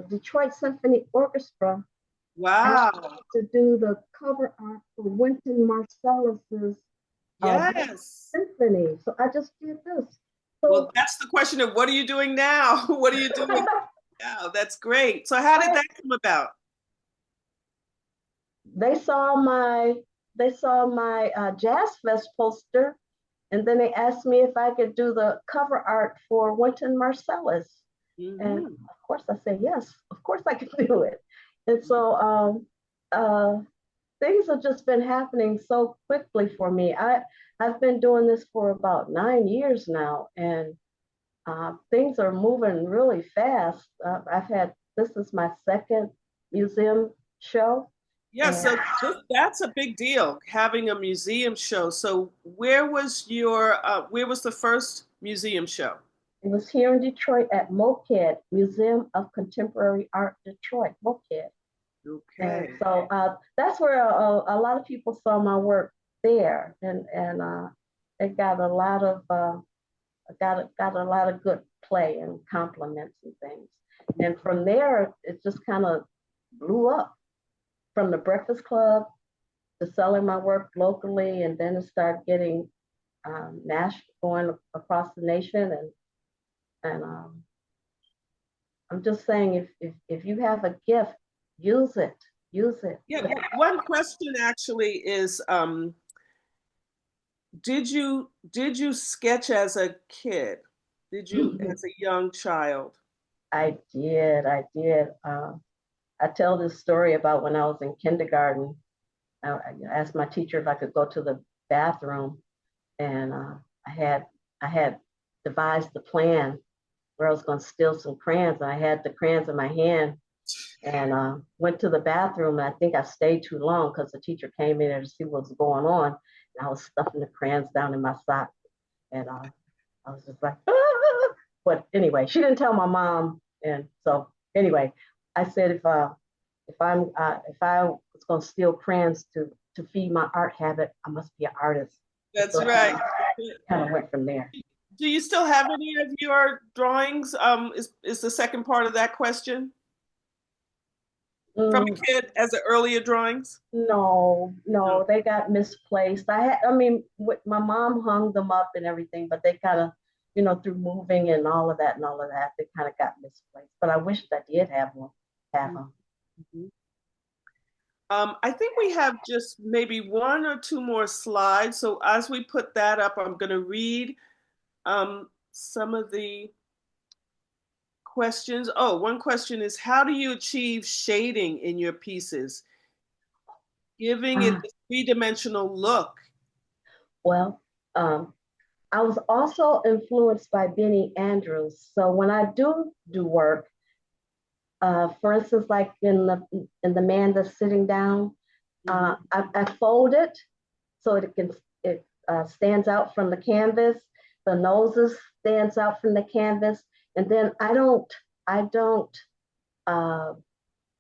Detroit Symphony Orchestra asked me wow. to do the cover art for Wynton Marsalis's Yes. symphony. So I just did this. Well, So that's the question of what are you doing now? What are you doing now? That's great. So how did I, that come about? they saw my Jazz Fest poster, and then they asked me if I could do the cover art for Wynton Marsalis. And Hmm. of course, I said yes. Of course, I can do it. And so uh, things have just been happening so quickly for me. I've been doing this for about 9 years now, and things are moving really fast. I've had This is my second museum show, Yeah, and so that's a big deal, having a museum show. So where was the first museum show? it was here in Detroit at MOCAD, Museum of Contemporary Art Detroit, MOCAD. And Okay. so that's where a lot of people saw my work there, and it got a lot of got a lot of good play and compliments and things. And from there, it just kind of blew up from the Breakfast Club to selling my work locally, and then it started getting going across the nation. And I'm just saying, if you have a gift, use it, use it. Yeah, one question actually is, did you sketch as a kid? Did you as a young child? I did. I tell this story about when I was in kindergarten. I asked my teacher if I could go to the bathroom, and I had I had devised the plan where I was going to steal some crayons, and I had the crayons in my hand, and went to the bathroom. And I think I stayed too long because the teacher came in there to see what was going on, and I was stuffing the crayons down in my sock, and I was just like, ah! But anyway, she didn't tell my mom, and so anyway, I said if I was going to steal crayons to feed my art habit, I must be an artist. And That's so right. kind of went from there. Do you still have any of your drawings? Is the second part of that question from a Mm, kid as an earlier drawings? no, No. no, they got misplaced. My mom hung them up and everything, but they kind of, through moving and all of that, they kind of got misplaced. But I wished I did have them. Mhm. I think we have just maybe one or two more slides. So as we put that up, I'm going to read some of the questions. Oh, one question is, how do you achieve shading in your pieces, giving it Ah, the three-dimensional look? well, um, I was also influenced by Benny Andrews. So when I do work, for instance, like in the man that's sitting down, Mhm. I fold it so it stands out from the canvas. The noses stands out from the canvas, and then I don't uh,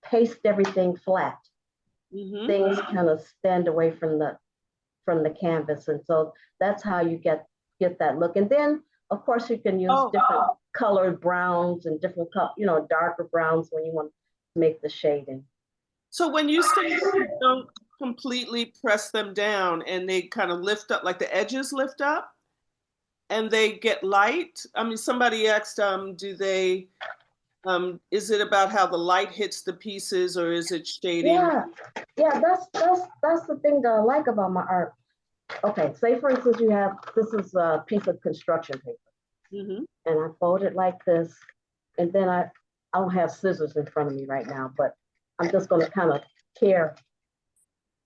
paste everything flat. Mhm. Things kind of stand away from the canvas, and so that's how you get that look. And then of course you can use Oh, different colored browns and different darker browns when you want to make the shading. so when you say you don't completely press them down and they kind of lift up, like the edges lift up and they get light. I mean, somebody asked, is it about how the light hits the pieces or is it shading? Yeah, yeah, that's the thing that I like about my art. Okay, say for instance this is a piece of construction paper, Hmm. and I fold it like this, and then I don't have scissors in front of me right now, but I'm just going to kind of tear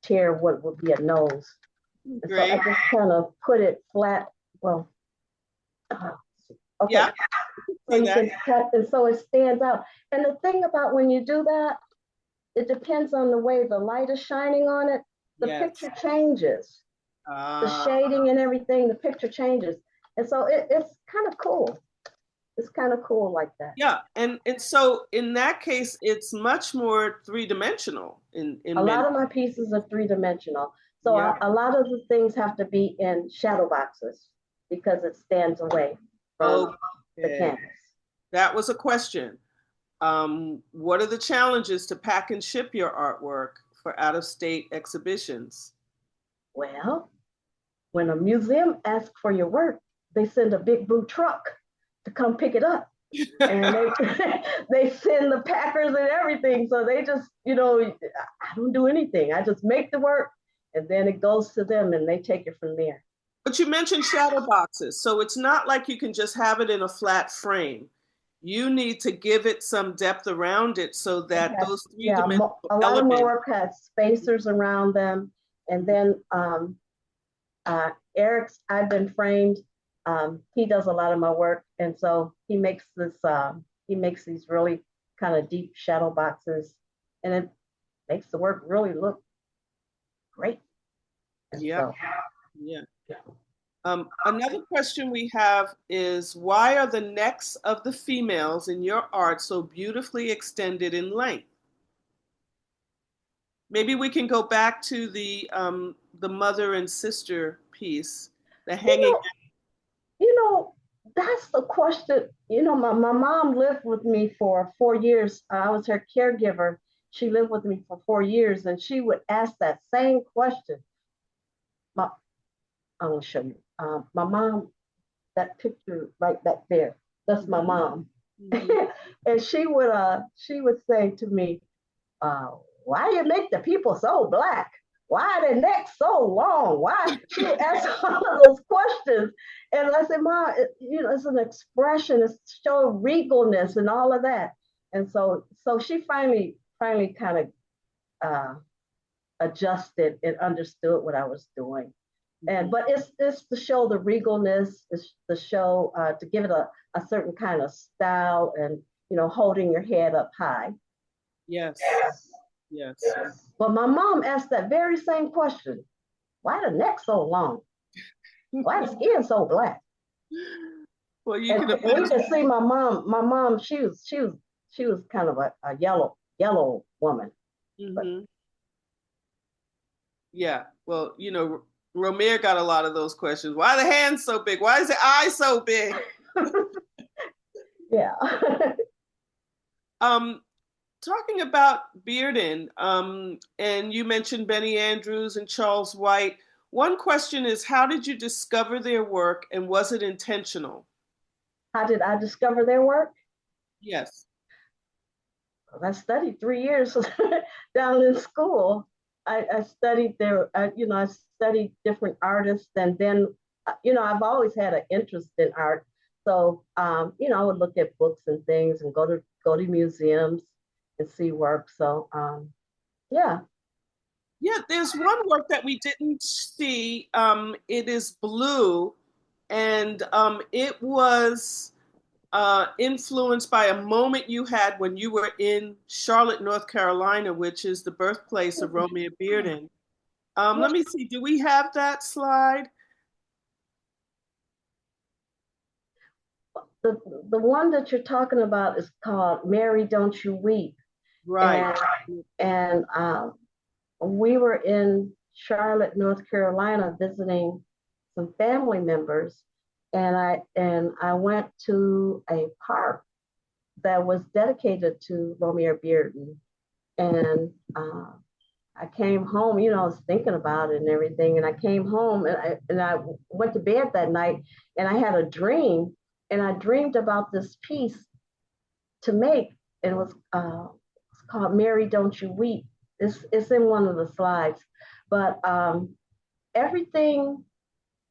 tear what would be a nose. And so I Great. just kind of put it flat. Well, okay. Yeah. So See you that? can cut, and so it stands out. And the thing about when you do that, it depends on the way the light is shining on it. The Yes. picture changes. The shading and everything, the picture changes. And so it's kind of cool. It's kind of cool like that. Yeah, and so in that case, it's much more three-dimensional A in lot many. of my pieces are three-dimensional. So Yeah. a lot of the things have to be in shadow boxes because it stands away from the Okay. canvas. That was a question. What are the challenges to pack and ship your artwork for out-of-state exhibitions? Well, when a museum asks for your work, they send a big blue truck to come pick it up. And they they send the packers and everything. So they just, I don't do anything. I just make the work and then it goes to them and they take it from there. But you mentioned shadow boxes, so it's not like you can just have it in a flat frame. You need to give it some depth around it so It that has, those yeah, three-dimensional a lot of my elements. work has spacers around them. And then Eric's, I've been framed. He does a lot of my work. And so he makes these really kind of deep shadow boxes and it makes the work really look great. And Yeah, so, yeah. Another question we have is why are the necks of the females in your art so beautifully extended in length? Maybe we can go back to the mother and sister piece, the you hanging. know, you know, that's the question. My mom lived with me for 4 years. I was her caregiver. She lived with me for 4 years, and she would ask that same question. My, I'm gonna show you. My mom, that picture right back there, that's my mom. Mhm. And she would say to me, uh, why do you make the people so black? Why are their necks so long? Why? She would ask all of those questions. And I said, Ma, it's an expression, it's show regalness and all of that. And so she finally kind of uh, adjusted and understood what I was doing. But it's to show the regalness, it's to show to give it a certain kind of style and holding your head up high. Yes, yes. But my mom asked that very same question. Why the neck so long? Why the skin so black? Well, you And, can and you imagine. can see my mom. My mom, she was kind of a yellow woman. But Hmm. Yeah. Well, Romare got a lot of those questions. Why are the hands so big? Why is the eye so big? yeah. Um, Talking about Bearden, and you mentioned Benny Andrews and Charles White. One question is, how did you discover their work, and was it intentional? How did I discover their work? Yes. I studied 3 years down in school. I studied I studied different artists, and then, I've always had an interest in art. So, I would look at books and things, and go to museums and see work. So, yeah. Yeah, there's one work that we didn't see. It is blue, and it was influenced by a moment you had when you were in Charlotte, North Carolina, which is the birthplace of Romare Bearden. Let me see, do we have that slide? The the one that you're talking about is called "Mary, Don't You Weep," Right. and and we were in Charlotte, North Carolina, visiting some family members, and I went to a park that was dedicated to Romare Bearden, and I came home. I was thinking about it and everything, and I came home and I went to bed that night, and I had a dream, and I dreamed about this piece to make. It was it's called "Mary, Don't You Weep." It's in one of the slides, but everything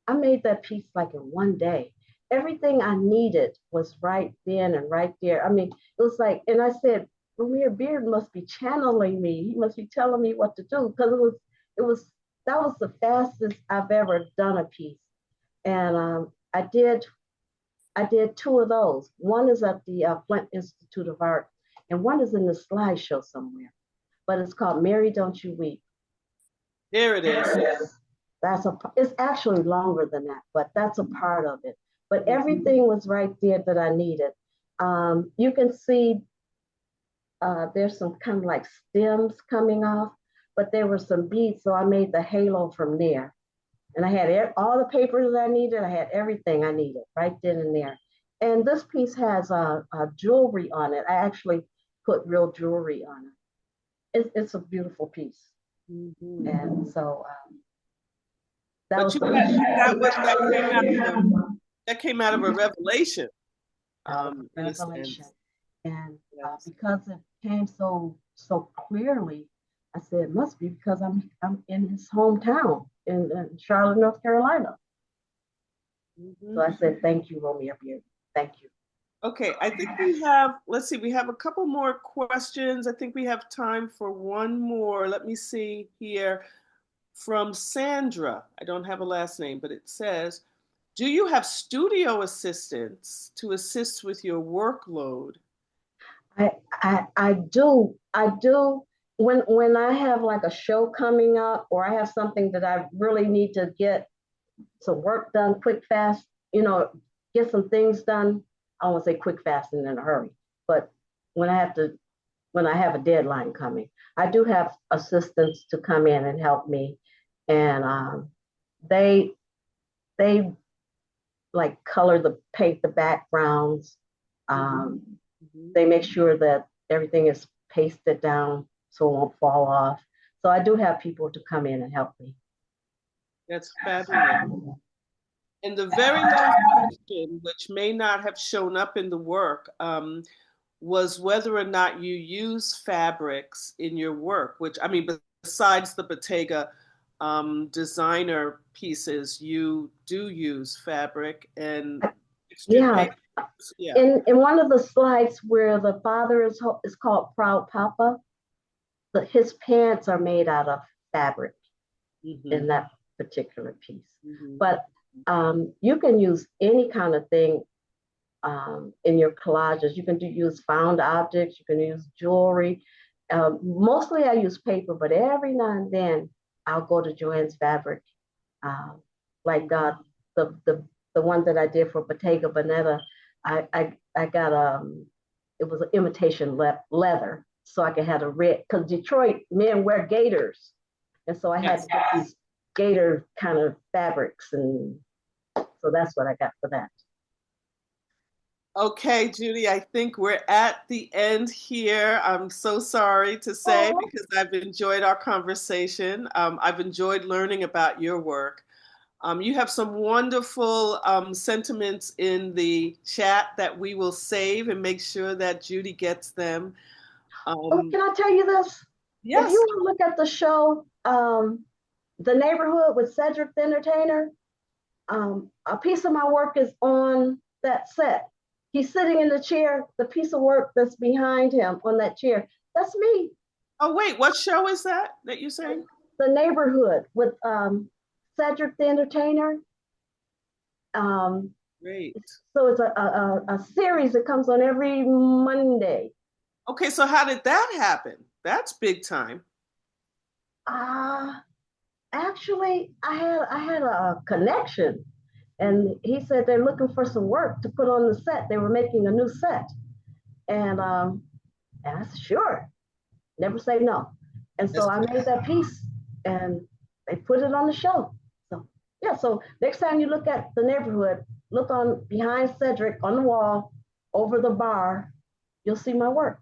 I made that piece like in one day. Everything I needed was right then and right there. I mean, it was like, and I said, Romare Beard must be channeling me. He must be telling me what to do because it was that was the fastest I've ever done a piece. And I did two of those. One is at the Flint Institute of Arts, and one is in the slideshow somewhere. But it's called "Mary, Don't You Weep." There it is. It's actually longer than that, but that's a part of it. But everything was right there that I needed. You can see there's some kind of like stems coming off, but there were some beads, so I made the halo from there. And I had all the papers I needed. I had everything I needed right then and there. And this piece has jewelry on it. I actually put real jewelry on it. It's a beautiful piece. Mm-hmm. And so that but was that came out of a revelation. Revelation. And because it came so clearly, I said it must be because I'm in his hometown in Charlotte, North Carolina. Mm-hmm. So I said, thank you, Romare Bearden. Thank you. Okay, I think we have, let's see, we have a couple more questions. I think we have time for one more. Let me see here. From Sandra, I don't have a last name, but it says, do you have studio assistants to assist with your workload? I do. When I have like a show coming up, or I have something that I really need to get some work done quick, fast, get some things done. I won't say quick, fast, and in a hurry, but when I have a deadline coming, I do have assistants to come in and help me, and they like paint the backgrounds. They make sure that everything is pasted down so it won't fall off. So I do have people to come in and help me. That's fabulous. And the very last question, which may not have shown up in the work, was whether or not you use fabrics in your work, which, I mean, besides the Bottega designer pieces, you do use fabric and yeah. In one of the slides where the father is called Proud Papa, his pants are made out of fabric in that particular piece. But you can use any kind of thing in your collages. You can use found objects, you can use jewelry. Mostly I use paper, but every now and then I'll go to Joann's Fabric, like the one that I did for Bottega Veneta. I got it was an imitation leather, so I could have a red, because Detroit men wear gaiters, and so I had to get these gaiter kind of fabrics, and so that's what I got for that. Okay, Judy, I think we're at the end here. I'm so sorry to say, because I've enjoyed our conversation. I've enjoyed learning about your work. You have some wonderful sentiments in the chat that we will save and make sure that Judy gets them. Can I tell you this? Yes. If you want to look at the show, The Neighborhood with Cedric the Entertainer, a piece of my work is on that set. He's sitting in the chair, the piece of work that's behind him on that chair, that's me. Oh, wait, what show is that you're saying? The Neighborhood with Cedric the Entertainer. Great. So it's a series that comes on every Monday. Okay, so how did that happen? That's big time. Actually, I had a connection, and he said they're looking for some work to put on the set. They were making a new set, and I said sure, never say no. And so I made that piece, and they put it on the show. So yeah, so next time you look at The Neighborhood, look on behind Cedric on the wall over the bar, you'll see my work.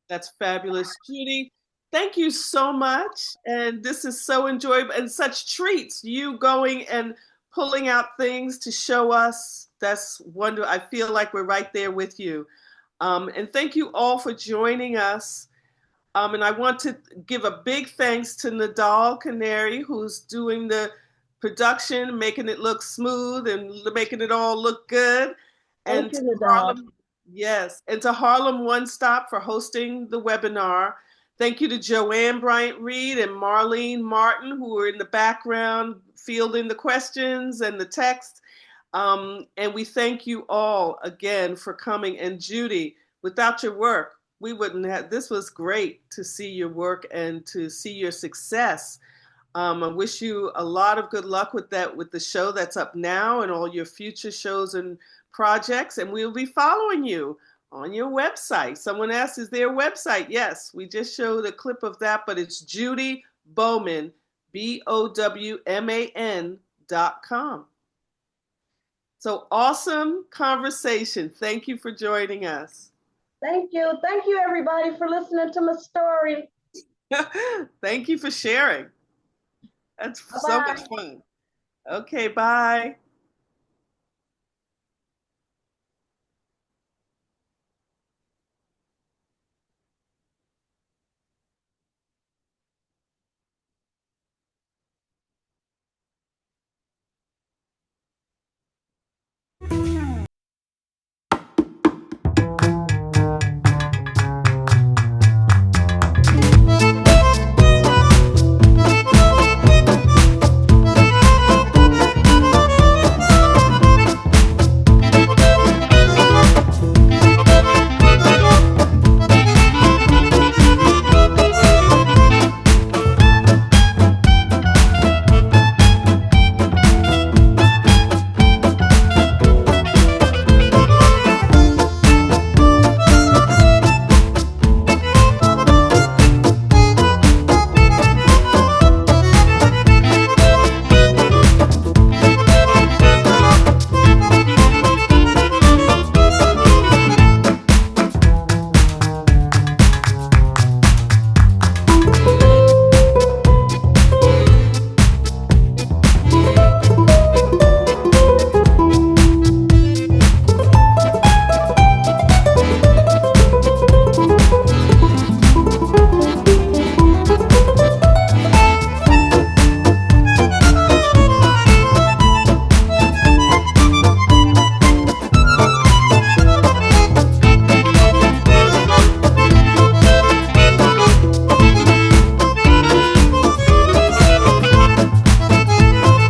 That's fabulous. Judy, thank you so much. And this is so enjoyable and such treats. You going and pulling out things to show us. That's wonderful. I feel like we're right there with you. And thank you all for joining us. And I want to give a big thanks to Nadal Canary, who's doing the production, making it look smooth and making it all look good. Thank you, Nadal. Yes, and to Harlem One Stop for hosting the webinar. Thank you to Joanne Bryant-Reed and Marlene Martin, who were in the background fielding the questions and the text. And we thank you all again for coming. And Judy, without your work, we wouldn't have, this was great to see your work and to see your success. I wish you a lot of good luck with that, with the show that's up now and all your future shows and projects. And we'll be following you on your website. Someone asked, is there a website? Yes, we just showed a clip of that, but it's Judy Bowman, BOWMAN.com. So awesome conversation. Thank you for joining us. Thank you. Thank you, everybody, for listening to my story. Thank you for sharing. That's so Bye-bye. much fun. Okay, bye.